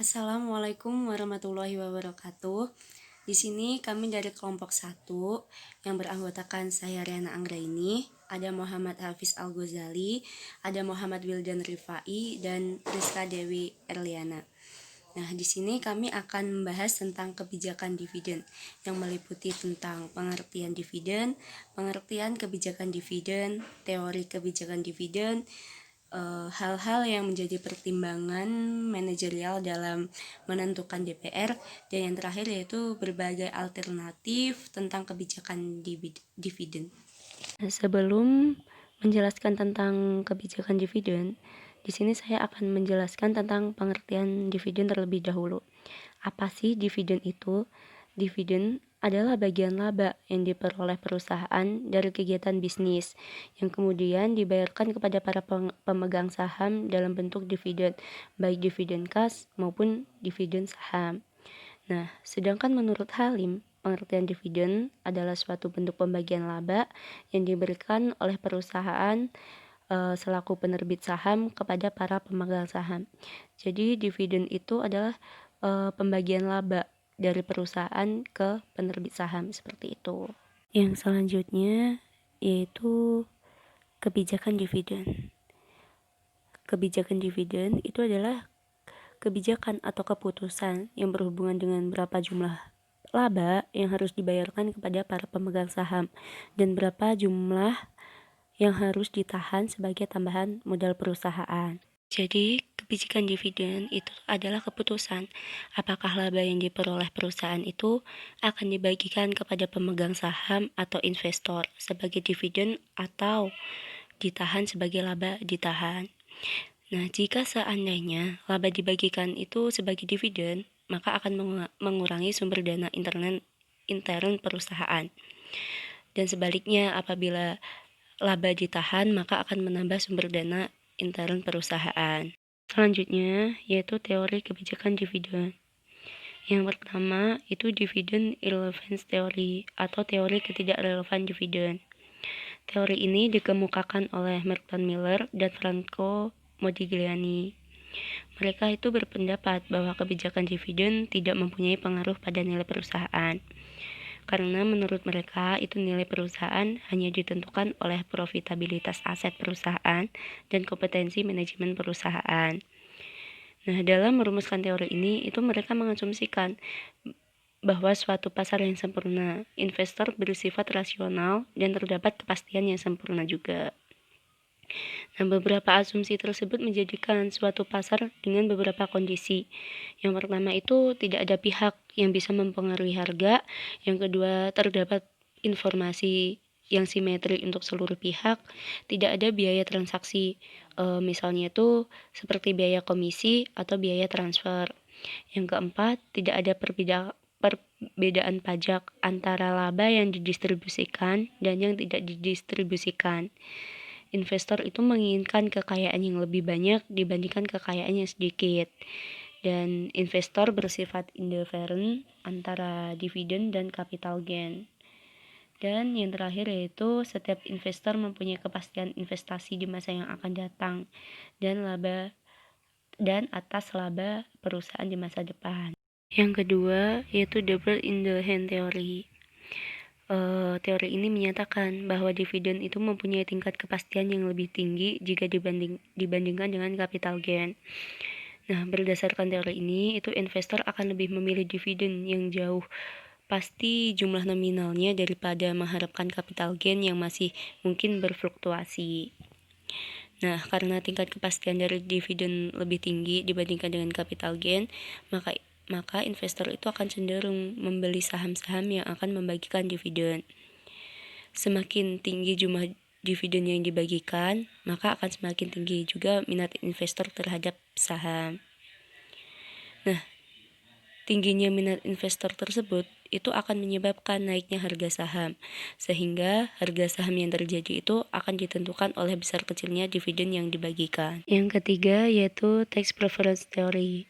Assalamualaikum warahmatullahi wabarakatuh. Di sini kami dari kelompok 1 yang beranggotakan saya Riana Anggraini, ada Muhammad Hafiz Al-Ghazali, ada Muhammad Wildan Rifai, dan Rizka Dewi Erliana. Nah, di sini kami akan membahas tentang kebijakan dividen yang meliputi tentang pengertian dividen, pengertian kebijakan dividen, teori kebijakan dividen, hal-hal yang menjadi pertimbangan manajerial dalam menentukan DPR, dan yang terakhir yaitu berbagai alternatif tentang kebijakan dividen. Sebelum menjelaskan tentang kebijakan dividen, di sini saya akan menjelaskan tentang pengertian dividen terlebih dahulu. Apa sih dividen itu? Dividen adalah bagian laba yang diperoleh perusahaan dari kegiatan bisnis yang kemudian dibayarkan kepada para pemegang saham dalam bentuk dividen, baik dividen kas maupun dividen saham. Nah, sedangkan menurut Halim, pengertian dividen adalah suatu bentuk pembagian laba yang diberikan oleh perusahaan selaku penerbit saham kepada para pemegang saham. Jadi dividen itu adalah pembagian laba dari perusahaan ke penerbit saham, seperti itu. Yang selanjutnya yaitu kebijakan dividen. Kebijakan dividen itu adalah kebijakan atau keputusan yang berhubungan dengan berapa jumlah laba yang harus dibayarkan kepada para pemegang saham dan berapa jumlah yang harus ditahan sebagai tambahan modal perusahaan. Jadi, kebijakan dividen itu adalah keputusan apakah laba yang diperoleh perusahaan itu akan dibagikan kepada pemegang saham atau investor sebagai dividen atau ditahan sebagai laba ditahan. Nah, jika seandainya laba dibagikan itu sebagai dividen, maka akan mengurangi sumber dana intern perusahaan. Dan sebaliknya, apabila laba ditahan, maka akan menambah sumber dana intern perusahaan. Selanjutnya, yaitu teori kebijakan dividen. Yang pertama, itu dividen irrelevance theory atau teori ketidakrelevan dividen. Teori ini dikemukakan oleh Merton Miller dan Franco Modigliani. Mereka itu berpendapat bahwa kebijakan dividen tidak mempunyai pengaruh pada nilai perusahaan. Karena menurut mereka itu nilai perusahaan hanya ditentukan oleh profitabilitas aset perusahaan dan kompetensi manajemen perusahaan. Nah, dalam merumuskan teori ini itu mereka mengasumsikan bahwa suatu pasar yang sempurna, investor bersifat rasional dan terdapat kepastian yang sempurna juga. Nah, beberapa asumsi tersebut menjadikan suatu pasar dengan beberapa kondisi. Yang pertama itu tidak ada pihak yang bisa mempengaruhi harga. Yang kedua, terdapat informasi yang simetri untuk seluruh pihak. Tidak ada biaya transaksi, misalnya itu seperti biaya komisi atau biaya transfer. Yang keempat, tidak ada perbedaan pajak antara laba yang didistribusikan dan yang tidak didistribusikan. Investor itu menginginkan kekayaan yang lebih banyak dibandingkan kekayaan yang sedikit. Dan investor bersifat indiferen antara dividen dan capital gain. Dan yang terakhir yaitu setiap investor mempunyai kepastian investasi di masa yang akan datang dan atas laba perusahaan di masa depan. Yang kedua yaitu double in the hand theory. Teori ini menyatakan bahwa dividen itu mempunyai tingkat kepastian yang lebih tinggi jika dibandingkan dengan capital gain. Nah, berdasarkan teori ini, itu investor akan lebih memilih dividen yang jauh pasti jumlah nominalnya daripada mengharapkan capital gain yang masih mungkin berfluktuasi. Nah, karena tingkat kepastian dari dividen lebih tinggi dibandingkan dengan capital gain, maka investor itu akan cenderung membeli saham-saham yang akan membagikan dividen. Semakin tinggi jumlah dividen yang dibagikan, maka akan semakin tinggi juga minat investor terhadap saham. Nah, tingginya minat investor tersebut itu akan menyebabkan naiknya harga saham, sehingga harga saham yang terjadi itu akan ditentukan oleh besar kecilnya dividen yang dibagikan. Yang ketiga yaitu tax preference theory.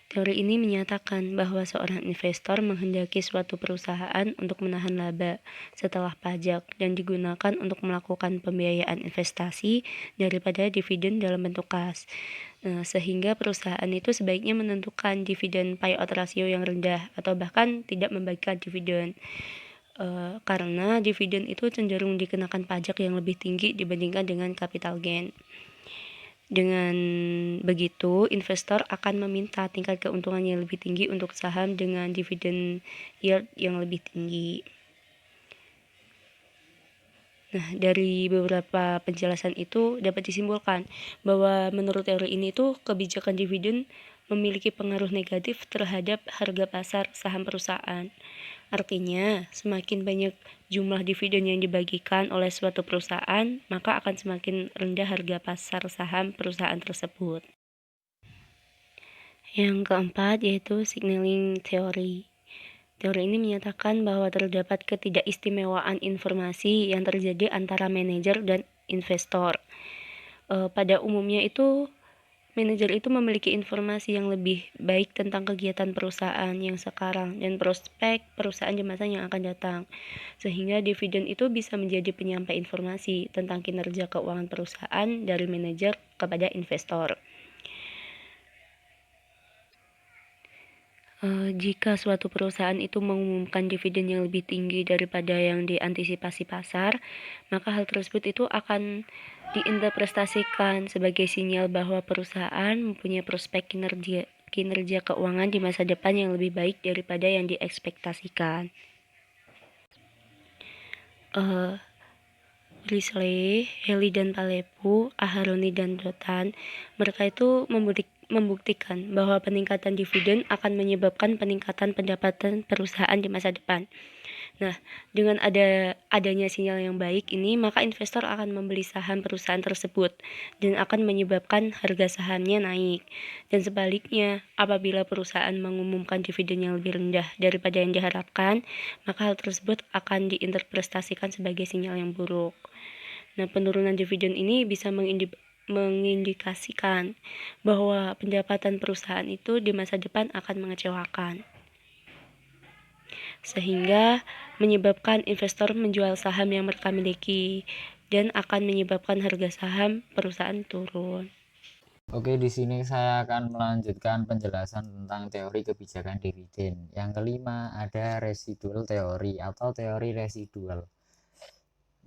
Teori ini menyatakan bahwa seorang investor menghendaki suatu perusahaan untuk menahan laba setelah pajak dan digunakan untuk melakukan pembiayaan investasi daripada dividen dalam bentuk kas. Sehingga perusahaan itu sebaiknya menentukan dividen payout ratio yang rendah atau bahkan tidak membagikan dividen. Karena dividen itu cenderung dikenakan pajak yang lebih tinggi dibandingkan dengan capital gain. Dengan begitu, investor akan meminta tingkat keuntungan yang lebih tinggi untuk saham dengan dividen yield yang lebih tinggi. Nah, dari beberapa penjelasan itu dapat disimpulkan bahwa menurut teori ini tuh kebijakan dividen memiliki pengaruh negatif terhadap harga pasar saham perusahaan. Artinya, semakin banyak jumlah dividen yang dibagikan oleh suatu perusahaan, maka akan semakin rendah harga pasar saham perusahaan tersebut. Yang keempat yaitu signaling theory. Teori ini menyatakan bahwa terdapat ketidakistimewaan informasi yang terjadi antara manajer dan investor. Pada umumnya itu manajer itu memiliki informasi yang lebih baik tentang kegiatan perusahaan yang sekarang dan prospek perusahaan di masa yang akan datang. Sehingga dividen itu bisa menjadi penyampai informasi tentang kinerja keuangan perusahaan dari manajer kepada investor. Jika suatu perusahaan itu mengumumkan dividen yang lebih tinggi daripada yang diantisipasi pasar, maka hal tersebut itu akan diinterpretasikan sebagai sinyal bahwa perusahaan mempunyai prospek kinerja keuangan di masa depan yang lebih baik daripada yang diekspektasikan. Risley, Haley dan Palepu, Aharoni dan Dotan, mereka itu membuktikan bahwa peningkatan dividen akan menyebabkan peningkatan pendapatan perusahaan di masa depan. Nah, dengan adanya sinyal yang baik ini, maka investor akan membeli saham perusahaan tersebut dan akan menyebabkan harga sahamnya naik. Dan sebaliknya, apabila perusahaan mengumumkan dividen yang lebih rendah daripada yang diharapkan, maka hal tersebut akan diinterpretasikan sebagai sinyal yang buruk. Nah, penurunan dividen ini bisa mengindikasikan bahwa pendapatan perusahaan itu di masa depan akan mengecewakan, sehingga menyebabkan investor menjual saham yang mereka miliki dan akan menyebabkan harga saham perusahaan turun. Oke, di sini saya akan melanjutkan penjelasan tentang teori kebijakan dividen. Yang kelima ada residual teori atau teori residual.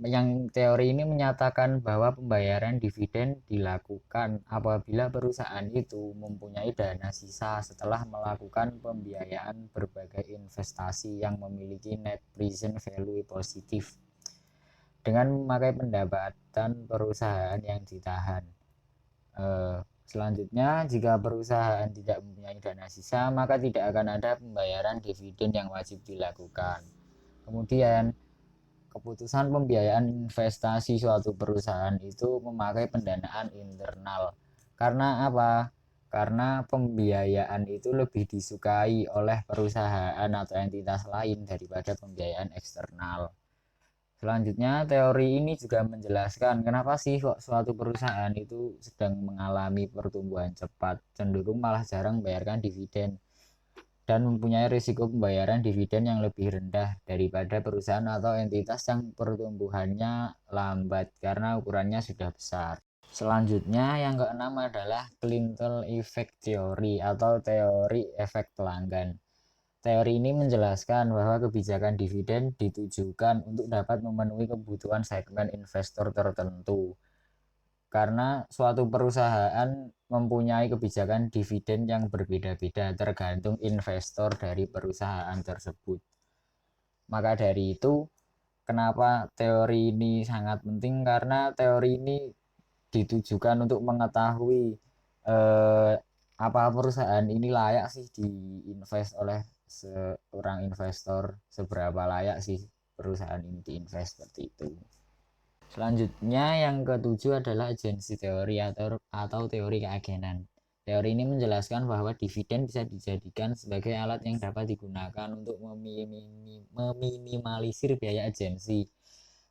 Yang teori ini menyatakan bahwa pembayaran dividen dilakukan apabila perusahaan itu mempunyai dana sisa setelah melakukan pembiayaan berbagai investasi yang memiliki net present value positif dengan memakai pendapatan perusahaan yang ditahan. Selanjutnya, jika perusahaan tidak mempunyai dana sisa, maka tidak akan ada pembayaran dividen yang wajib dilakukan. Kemudian, keputusan pembiayaan investasi suatu perusahaan itu memakai pendanaan internal. Karena apa? Karena pembiayaan itu lebih disukai oleh perusahaan atau entitas lain daripada pembiayaan eksternal. Selanjutnya, teori ini juga menjelaskan kenapa sih kok suatu perusahaan itu sedang mengalami pertumbuhan cepat, cenderung malah jarang membayarkan dividen, dan mempunyai risiko pembayaran dividen yang lebih rendah daripada perusahaan atau entitas yang pertumbuhannya lambat karena ukurannya sudah besar. Selanjutnya, yang keenam adalah Clinton Effect Theory atau teori efek pelanggan. Teori ini menjelaskan bahwa kebijakan dividen ditujukan untuk dapat memenuhi kebutuhan segmen investor tertentu. Karena suatu perusahaan mempunyai kebijakan dividen yang berbeda-beda tergantung investor dari perusahaan tersebut. Maka dari itu, kenapa teori ini sangat penting? Karena teori ini ditujukan untuk mengetahui eh, apa perusahaan ini layak sih diinvest oleh seorang investor, seberapa layak sih perusahaan ini diinvest seperti itu. Selanjutnya yang ketujuh adalah agensi teori atau teori keagenan. Teori ini menjelaskan bahwa dividen bisa dijadikan sebagai alat yang dapat digunakan untuk meminimalisir biaya agensi.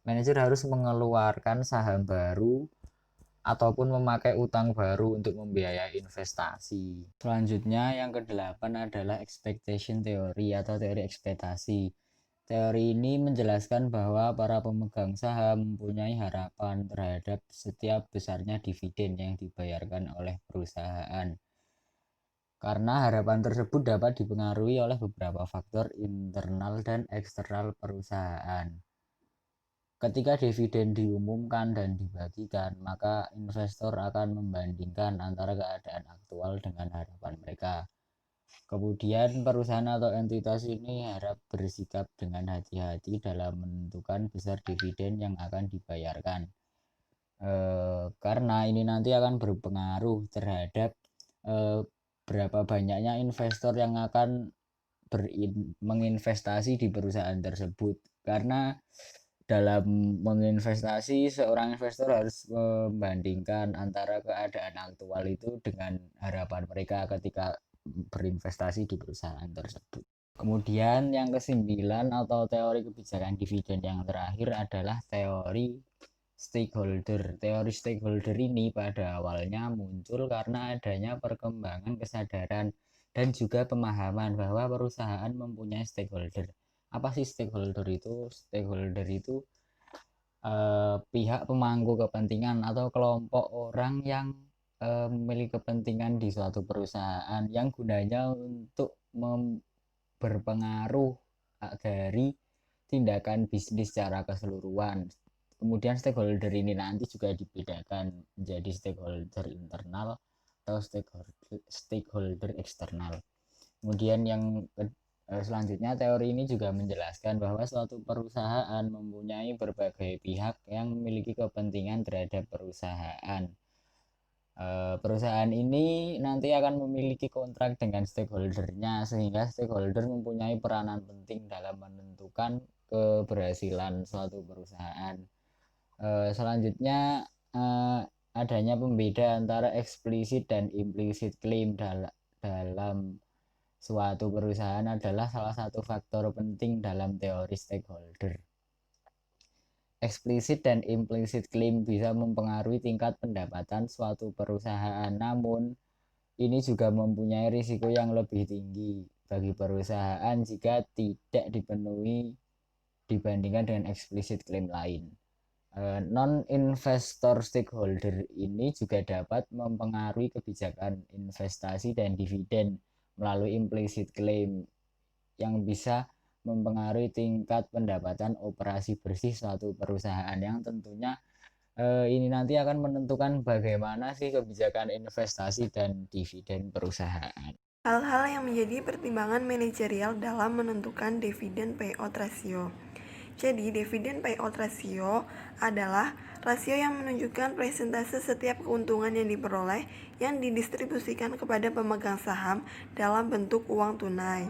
Manajer harus mengeluarkan saham baru ataupun memakai utang baru untuk membiayai investasi. Selanjutnya yang kedelapan adalah expectation theory atau teori ekspektasi. Teori ini menjelaskan bahwa para pemegang saham mempunyai harapan terhadap setiap besarnya dividen yang dibayarkan oleh perusahaan. Karena harapan tersebut dapat dipengaruhi oleh beberapa faktor internal dan eksternal perusahaan. Ketika dividen diumumkan dan dibagikan, maka investor akan membandingkan antara keadaan aktual dengan harapan mereka. Kemudian perusahaan atau entitas ini harap bersikap dengan hati-hati dalam menentukan besar dividen yang akan dibayarkan. Karena ini nanti akan berpengaruh terhadap berapa banyaknya investor yang akan menginvestasi di perusahaan tersebut. Karena dalam menginvestasi, seorang investor harus membandingkan antara keadaan aktual itu dengan harapan mereka ketika berinvestasi di perusahaan tersebut. Kemudian yang kesembilan atau teori kebijakan dividen yang terakhir adalah teori stakeholder. Teori stakeholder ini pada awalnya muncul karena adanya perkembangan kesadaran dan juga pemahaman bahwa perusahaan mempunyai stakeholder. Apa sih stakeholder itu? Stakeholder itu pihak pemangku kepentingan atau kelompok orang yang memiliki kepentingan di suatu perusahaan yang gunanya untuk berpengaruh dari tindakan bisnis secara keseluruhan. Kemudian stakeholder ini nanti juga dibedakan menjadi stakeholder internal atau stakeholder eksternal. Kemudian yang selanjutnya, teori ini juga menjelaskan bahwa suatu perusahaan mempunyai berbagai pihak yang memiliki kepentingan terhadap perusahaan. Perusahaan ini nanti akan memiliki kontrak dengan stakeholdernya, sehingga stakeholder mempunyai peranan penting dalam menentukan keberhasilan suatu perusahaan. Selanjutnya, adanya pembeda antara eksplisit dan implisit klaim dalam suatu perusahaan adalah salah satu faktor penting dalam teori stakeholder. Eksplisit dan implisit klaim bisa mempengaruhi tingkat pendapatan suatu perusahaan, namun ini juga mempunyai risiko yang lebih tinggi bagi perusahaan jika tidak dipenuhi dibandingkan dengan eksplisit klaim lain. Non-investor stakeholder ini juga dapat mempengaruhi kebijakan investasi dan dividen melalui implicit claim yang bisa mempengaruhi tingkat pendapatan operasi bersih suatu perusahaan, yang tentunya ini nanti akan menentukan bagaimana sih kebijakan investasi dan dividen perusahaan. Hal-hal yang menjadi pertimbangan manajerial dalam menentukan dividen payout ratio. Jadi, dividen payout ratio adalah rasio yang menunjukkan persentase setiap keuntungan yang diperoleh yang didistribusikan kepada pemegang saham dalam bentuk uang tunai.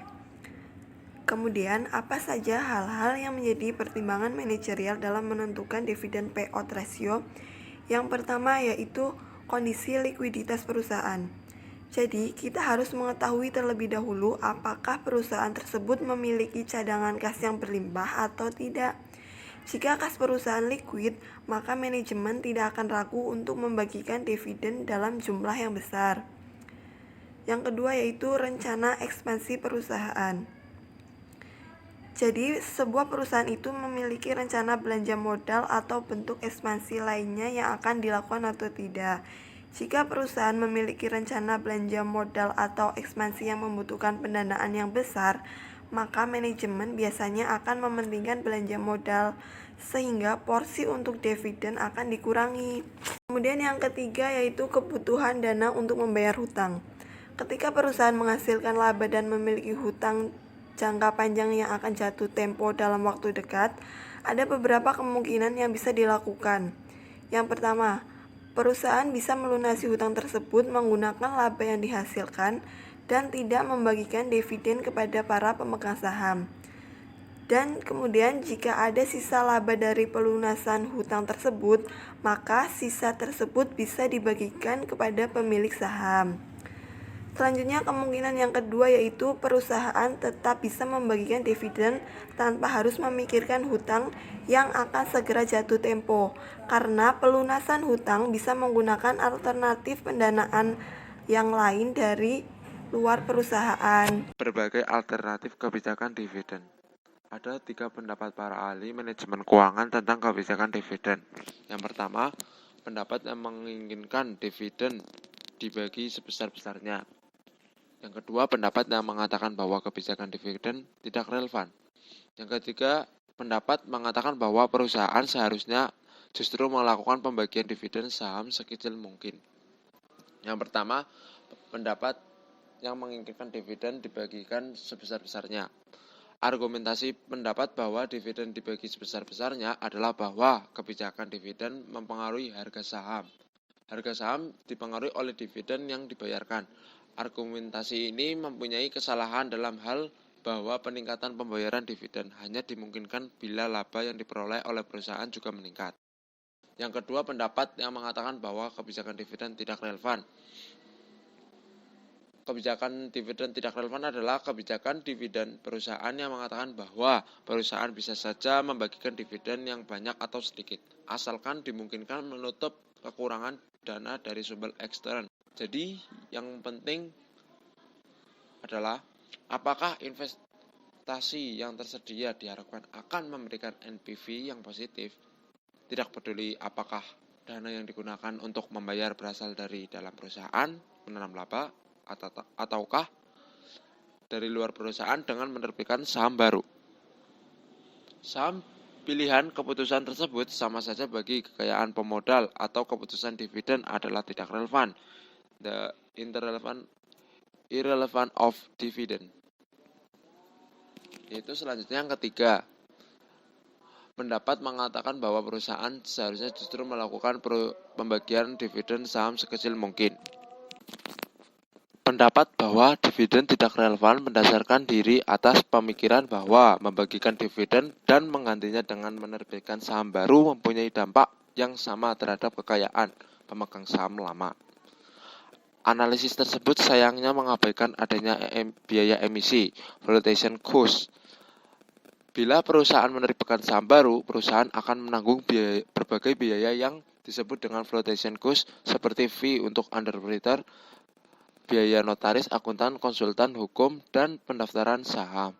Kemudian, apa saja hal-hal yang menjadi pertimbangan manajerial dalam menentukan dividen payout ratio? Yang pertama yaitu kondisi likuiditas perusahaan. Jadi, kita harus mengetahui terlebih dahulu apakah perusahaan tersebut memiliki cadangan kas yang berlimpah atau tidak. Jika kas perusahaan liquid, maka manajemen tidak akan ragu untuk membagikan dividen dalam jumlah yang besar. Yang kedua yaitu rencana ekspansi perusahaan. Jadi, sebuah perusahaan itu memiliki rencana belanja modal atau bentuk ekspansi lainnya yang akan dilakukan atau tidak. Jika perusahaan memiliki rencana belanja modal atau ekspansi yang membutuhkan pendanaan yang besar, maka manajemen biasanya akan mementingkan belanja modal sehingga porsi untuk dividen akan dikurangi. Kemudian yang ketiga yaitu kebutuhan dana untuk membayar hutang. Ketika perusahaan menghasilkan laba dan memiliki hutang jangka panjang yang akan jatuh tempo dalam waktu dekat, ada beberapa kemungkinan yang bisa dilakukan. Yang pertama, perusahaan bisa melunasi hutang tersebut menggunakan laba yang dihasilkan dan tidak membagikan dividen kepada para pemegang saham. Dan kemudian jika ada sisa laba dari pelunasan hutang tersebut, maka sisa tersebut bisa dibagikan kepada pemilik saham. Selanjutnya kemungkinan yang kedua yaitu perusahaan tetap bisa membagikan dividen tanpa harus memikirkan hutang yang akan segera jatuh tempo, karena pelunasan hutang bisa menggunakan alternatif pendanaan yang lain dari luar perusahaan. Berbagai alternatif kebijakan dividen. Ada 3 pendapat para ahli manajemen keuangan tentang kebijakan dividen. Yang pertama, pendapat yang menginginkan dividen dibagi sebesar-besarnya. Yang kedua, pendapat yang mengatakan bahwa kebijakan dividen tidak relevan. Yang ketiga, pendapat mengatakan bahwa perusahaan seharusnya justru melakukan pembagian dividen saham sekecil mungkin. Yang pertama, pendapat yang menginginkan dividen dibagikan sebesar-besarnya. Argumentasi pendapat bahwa dividen dibagi sebesar-besarnya adalah bahwa kebijakan dividen mempengaruhi harga saham. Harga saham dipengaruhi oleh dividen yang dibayarkan. Argumentasi ini mempunyai kesalahan dalam hal bahwa peningkatan pembayaran dividen hanya dimungkinkan bila laba yang diperoleh oleh perusahaan juga meningkat. Yang kedua, pendapat yang mengatakan bahwa kebijakan dividen tidak relevan. Kebijakan dividen tidak relevan adalah kebijakan dividen perusahaan yang mengatakan bahwa perusahaan bisa saja membagikan dividen yang banyak atau sedikit, asalkan dimungkinkan menutup kekurangan dana dari sumber ekstern. Jadi, yang penting adalah apakah investasi yang tersedia diharapkan akan memberikan NPV yang positif. Tidak peduli apakah dana yang digunakan untuk membayar berasal dari dalam perusahaan, menanam laba, ataukah dari luar perusahaan dengan menerbitkan saham baru. Saham pilihan keputusan tersebut sama saja bagi kekayaan pemodal atau keputusan dividen adalah tidak relevan. The irrelevant of dividend. Itu selanjutnya yang ketiga. Pendapat mengatakan bahwa perusahaan seharusnya justru melakukan pembagian dividen saham sekecil mungkin. Pendapat bahwa dividen tidak relevan mendasarkan diri atas pemikiran bahwa membagikan dividen dan menggantinya dengan menerbitkan saham baru mempunyai dampak yang sama terhadap kekayaan pemegang saham lama. Analisis tersebut sayangnya mengabaikan adanya biaya emisi, flotation cost. Bila perusahaan menerbitkan saham baru, perusahaan akan menanggung berbagai biaya yang disebut dengan flotation cost seperti fee untuk underwriter, biaya notaris, akuntan, konsultan, hukum, dan pendaftaran saham.